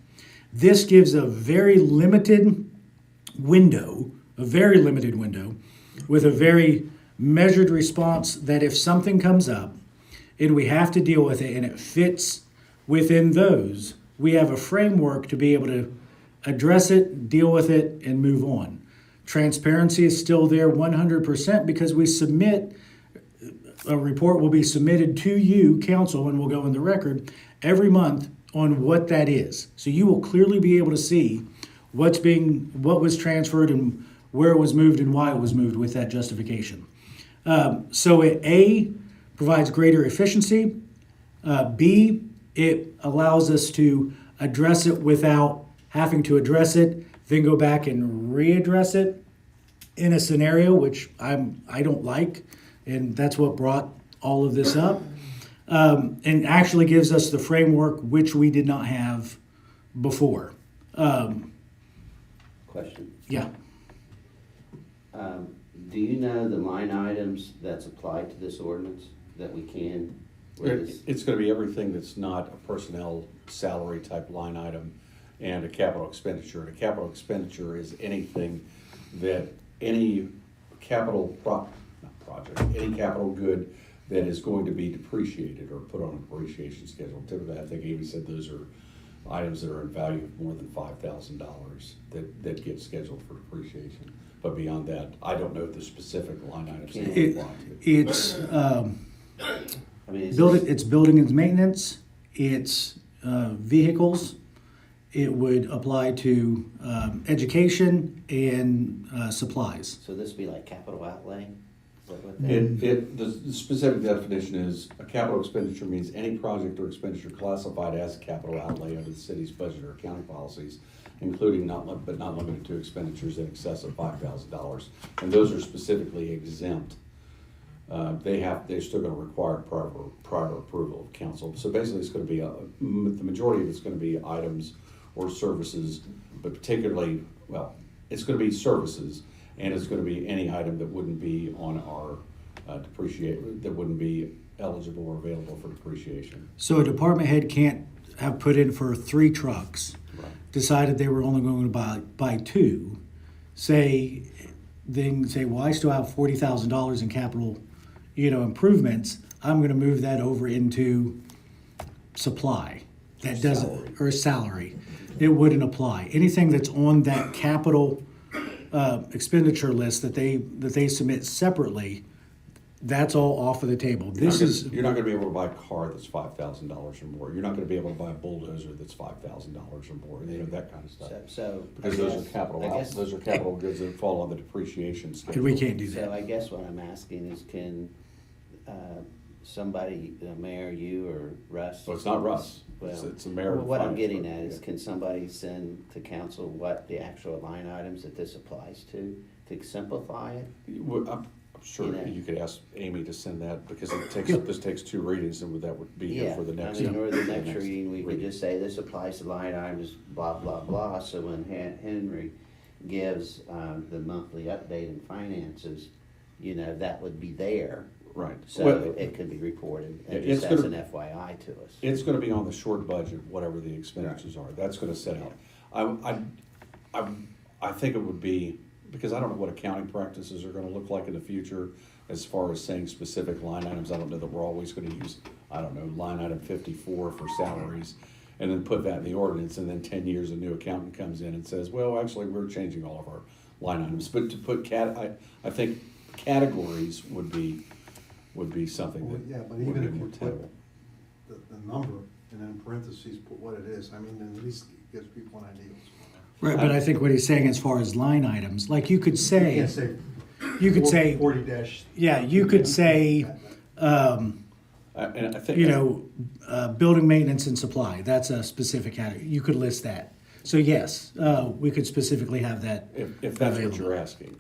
This gives a very limited window, with a very measured response that if something comes up and we have to deal with it and it fits within those, we have a framework to be able to address it, deal with it, and move on. Transparency is still there 100% because a report will be submitted to you, council, and will go in the record every month on what that is. So you will clearly be able to see what was transferred and where it was moved and why it was moved with that justification. So it A, provides greater efficiency. B, it allows us to address it without having to address it, then go back and readdress it in a scenario which I don't like, and that's what brought all of this up. And actually gives us the framework which we did not have before. Question. Yeah. Do you know the line items that's applied to this ordinance that we can? It's gonna be everything that's not a personnel salary type line item and a capital expenditure. And a capital expenditure is anything that any capital any capital good that is going to be depreciated or put on a depreciation schedule. Typically, I think Amy said those are items that are in value of more than $5,000 that get scheduled for depreciation. But beyond that, I don't know the specific line items that apply to. It's I mean, is it's building and maintenance, it's vehicles, it would apply to education and supplies. so this would be like capital outlay? Is that what that- The specific definition is a capital expenditure means any project or expenditure classified as a capital outlay under the city's budget or accounting policies, including but not limited to expenditures in excess of $5,000. And those are specifically exempt. They're still gonna require prior approval of council. So basically, it's gonna be, the majority of it's gonna be items or services, but particularly, it's gonna be services, and it's gonna be any item that wouldn't be on our that wouldn't be eligible or available for depreciation. So a department head can't have put in for 3 trucks, Right. decided they were only going to buy 2, then say, well, I still have $40,000 in capital, improvements. I'm going to move that over into supply. That doesn't, Salary. or salary. It wouldn't apply. Anything that's on that capital expenditure list that they submit separately, that's all off of the table. You're not gonna be able to buy a car that's $5,000 or more. You're not gonna be able to buy a bulldozer that's $5,000 or more, that kind of stuff. So. Because those are capital goods that fall on the depreciation schedule. And we can't do So that. I guess what I'm asking is, can somebody, the mayor, you or Russ? So it's not Russ, Well, it's the mayor. what I'm finance getting director, at is, yeah. can somebody send to council what the actual line items that this applies to simplify it? I'm sure You know. you could ask Amy to send that, because Yeah. this takes 2 readings, and that would be here Yeah, for the next. or the next reading, we could just say this applies to line items, blah, blah, blah, so when Henry gives, the monthly update in finances, that would be there. Right. So Well, it could be reported, Yeah, just it's as gonna- an FYI to us. It's gonna be on the short budget, whatever the expenditures are, that's gonna set out. I think it would be, because I don't know what accounting practices are gonna look like in the future as far as saying specific line items. I don't know that we're always gonna use, line item 54 for salaries, and then put that in the ordinance, and then 10 years, a new accountant comes in and says, well, actually, we're changing all of our line items. But to put I think categories would be something Well, that yeah, but would even be if you more put tenable. the number and then in parentheses put what it is, then at least it gives people an idea. Right, but I think what he's saying as far as line items, like you could You say, can't say. you could say, 40 dash. yeah, you could say, And I think. building maintenance and supply, that's a specific category. You could list that. So yes, we could specifically have that. If that's what available. you're asking.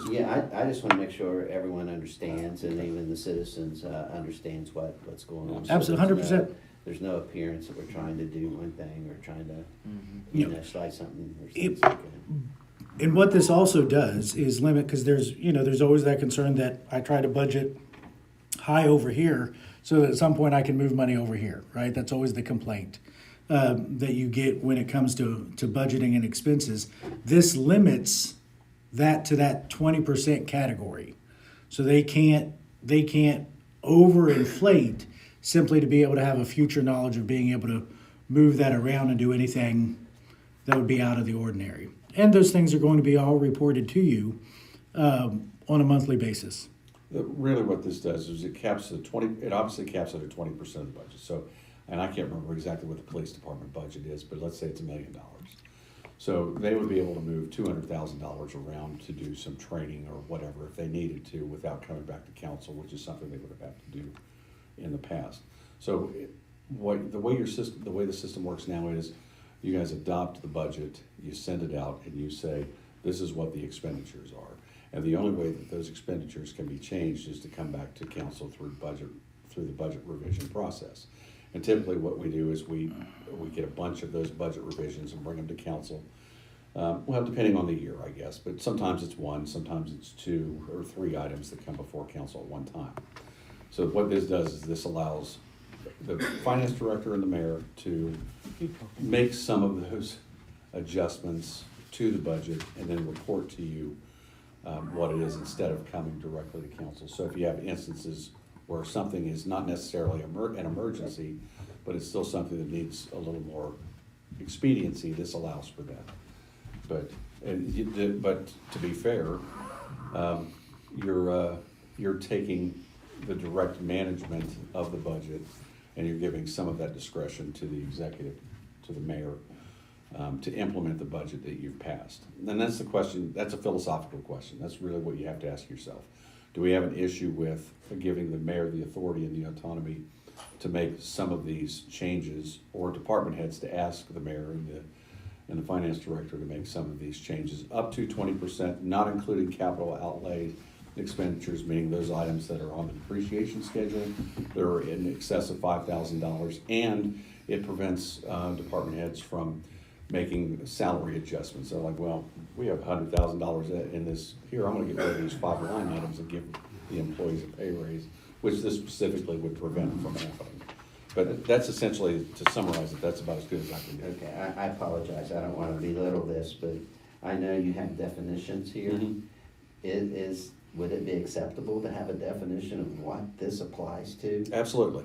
Yeah, I just wanna make sure everyone understands, and even the citizens, understands what's going on. So Absolutely, there's 100%. no- There's no appearance that we're trying to do one thing, or trying to, Yeah. slide something, or It- things like that. And what this also does is limit, because there's always that concern that I try to budget high over here, so that at some point I can move money over here, right? That's always the complaint that you get when it comes to budgeting and expenses. This limits that to that 20% category. So they can't overinflate simply to be able to have a future knowledge of being able to move that around and do anything that would be out of the ordinary. And those things are going to be all reported to you on a monthly basis. Really what this does is it obviously caps it at 20% of the budget. So, and I can't remember exactly what the police department budget is, but let's say it's $1 million. So they would be able to move $200,000 around to do some training or whatever if they needed to without coming back to council, which is something they would have had to do in the past. So the way the system works now is you guys adopt the budget, you send it out, and you say, this is what the expenditures are. And the only way that those expenditures can be changed is to come back to council through the budget revision process. And typically what we do is we get a bunch of those budget revisions and bring them to council. Well, depending on the year, I guess, but sometimes it's one, sometimes it's 2 or 3 items that come before council at one time. So what this does is this allows the finance director and the mayor to make some of those adjustments to the budget and then report to you what it is instead of coming directly to council. So if you have instances where something is not necessarily an emergency, but it's still something that needs a little more expediency, this allows for that. But to be fair, you're taking the direct management of the budget and you're giving some of that discretion to the executive, to the mayor, to implement the budget that you've passed. And that's the question, that's a philosophical question. That's really what you have to ask yourself. Do we have an issue with giving the mayor the authority and the autonomy to make some of these changes, or department heads to ask the mayor and the finance director to make some of these changes up to 20%, not including capital outlay expenditures, meaning those items that are on the depreciation schedule, that are in excess of $5,000, and it prevents department heads from making salary adjustments. They're like, well, we have $100,000 in this, here, I'm gonna get rid of these 5 line items and give the employees a pay raise, which this specifically would prevent from happening. But that's essentially, to summarize it, that's about as good as I can do. Okay, I apologize, I don't wanna belittle this, but I know you have definitions here. Mhm. Would it be acceptable to have a definition of what this applies to? Absolutely.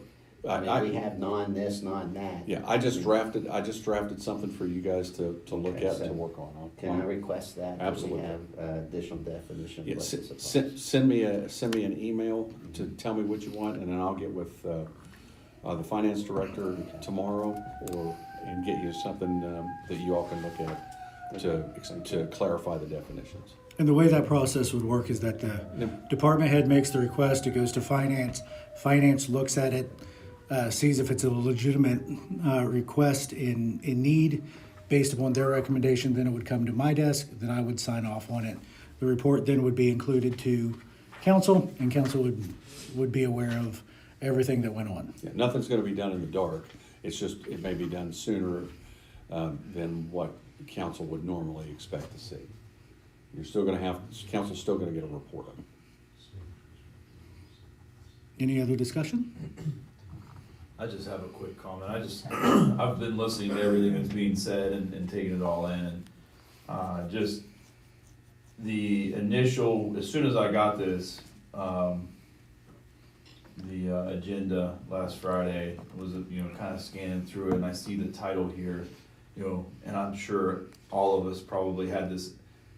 I mean, we have non-this, non-that. Yeah, I just drafted something for you guys to look Okay, at, so to work on. Can I request that? Absolutely. That we have additional definition of Yeah, what this applies? send me an email to tell me what you want, and then I'll get with the finance director tomorrow, and get you something that you all can look at to clarify the definitions. And the way that process would work is that the department head makes the request, it goes to finance, finance looks at it, sees if it's a legitimate request in need. Based upon their recommendation, then it would come to my desk, then I would sign off on it. The report then would be included to council, and council would be aware of everything that went on. Yeah, nothing's gonna be done in the dark, it's just, it may be done sooner than what council would normally expect to see. Council's still gonna get a report on it. Any other discussion? I just have a quick comment. I've been listening to everything that's being said and taking it all in. And just the initial, as soon as I got this, the agenda last Friday was, kind of scanning through it, and I see the title here, and I'm sure all of us probably had this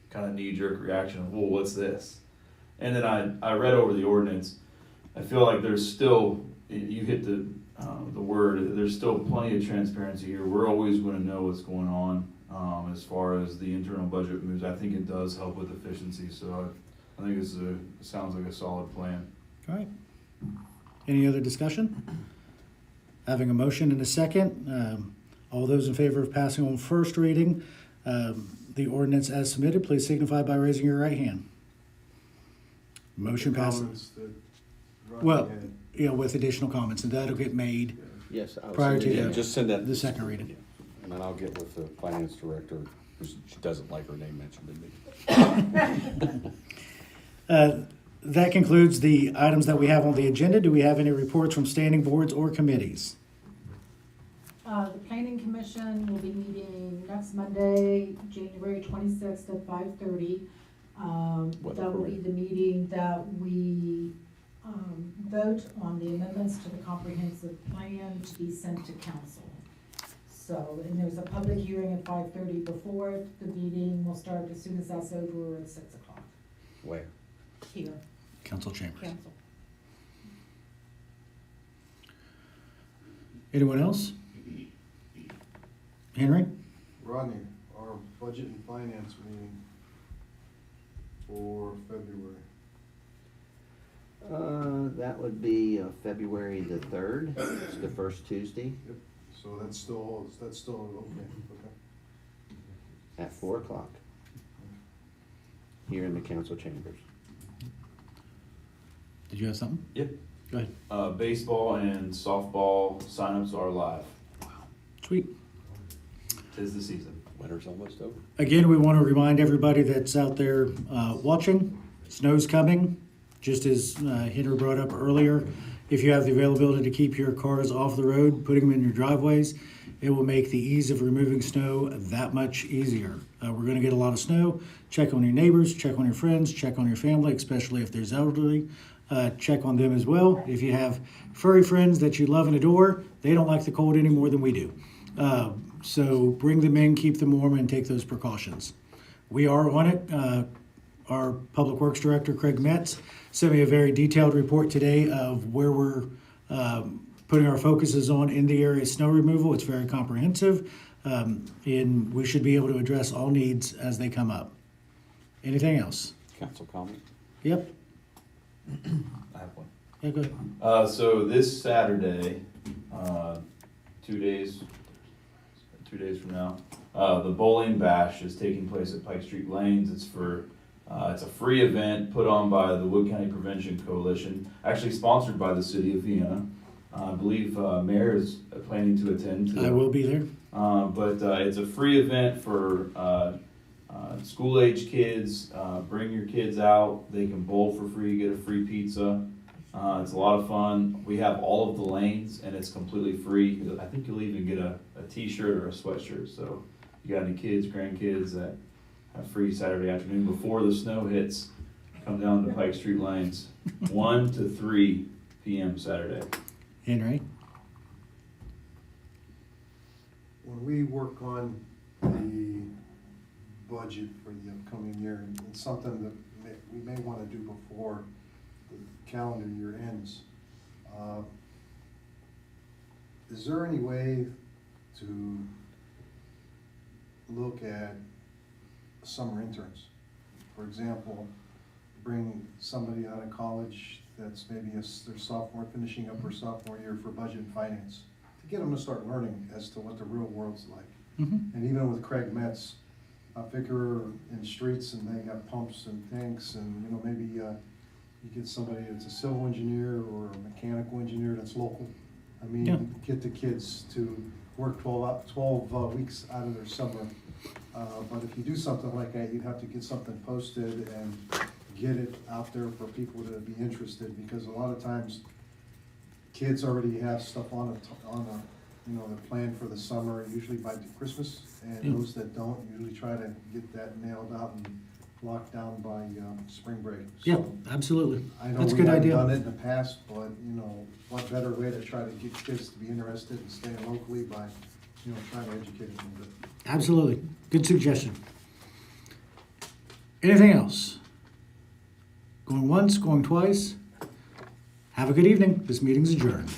kind of knee-jerk reaction of, well, what's this? And then I read over the ordinance. I feel like there's still, you hit the word, there's still plenty of transparency here. We're always going to know what's going on as far as the internal budget moves. I think it does help with efficiency, so I think it sounds like a solid plan. All right. Any other discussion? Having a motion and a second, all those in favor of passing on first reading, the ordinance as submitted, please signify by raising your right hand. Motion passes. Comments that Rodney Well, had. you know, with additional comments, and that'll get made Yes. prior to Yeah, the- just send that. the second reading. And then I'll get with the finance director, because she doesn't like her name mentioned in me. That concludes the items that we have on the agenda. Do we have any reports from standing boards or committees? The planning commission will be meeting next Monday, January 26th at 5:30. Weather That will be permitting. the meeting that we vote on the amendments to the comprehensive plan to be sent to council. So, and there's a public hearing at 5:30 before it. The meeting will start as soon as that's over at 6 o'clock Where? here, Council chambers. council. Anyone else? Henry? Rodney, our budget and finance meeting for February. That would be February the 3rd, it's the first Tuesday, So that's still okay, okay. at 4 o'clock. Here in the council chambers. Did you have something? Yep. Go ahead. Baseball and softball signups are live. Sweet. 'Tis the season. Winter's almost over. Again, we want to remind everybody that's out there watching, snow's coming, just as Henry brought up earlier. If you have the availability to keep your cars off the road, putting them in your driveways, it will make the ease of removing snow that much easier. We're going to get a lot of snow. Check on your neighbors, check on your friends, check on your family, especially if there's elderly. Check on them as well. If you have furry friends that you love and adore, they don't like the cold any more than we do. So bring them in, keep them warm, and take those precautions. We are on it. Our Public Works Director, Craig Metz, sent me a very detailed report today of where we're putting our focuses on in the area of snow removal. It's very comprehensive, and we should be able to address all needs as they come up. Anything else? Council comment? Yep. I have one. Yeah, go ahead. So this Saturday, 2 days from now, the bowling bash is taking place at Pike Street Lanes. It's a free event put on by the Wood County Prevention Coalition, actually sponsored by the city of Vienna. I believe Mayor is planning to attend. I will be there. But it's a free event for school-age kids. Bring your kids out. They can bowl for free, get a free pizza. It's a lot of fun. We have all of the lanes, and it's completely free. I think you'll even get a t-shirt or a sweatshirt. So you got any kids, grandkids that have free Saturday afternoon before the snow hits, come down to Pike Street Lanes, 1 to 3 p.m. Saturday. Henry? When we work on the budget for the upcoming year, it's something that we may want to do before the calendar year ends. Is there any way to look at summer interns? For example, bring somebody out of college that's maybe their sophomore, finishing up her sophomore year for budget and finance, to get them to start learning as to what the real world's like. Mm-hmm. And even with Craig Metz, I figure in streets and they got pumps and tanks and, you know, maybe you get somebody that's a civil engineer or a mechanical engineer that's local. I mean, Yeah. get the kids to work 12 weeks out of their summer. But if you do something like that, you'd have to get something posted and get it out there for people to be interested, because a lot of times kids already have stuff on the plan for the summer, usually by Christmas, and Yeah. those that don't usually try to get that nailed out and locked down by spring break. Yeah, So, absolutely. I know That's a we good haven't idea. done it in the past, but, you know, what better way to try to get kids to be interested and stay locally by, you know, trying to educate them a bit. Absolutely. Good suggestion. Anything else? Going once, going twice? Have a good evening. This meeting's adjourned.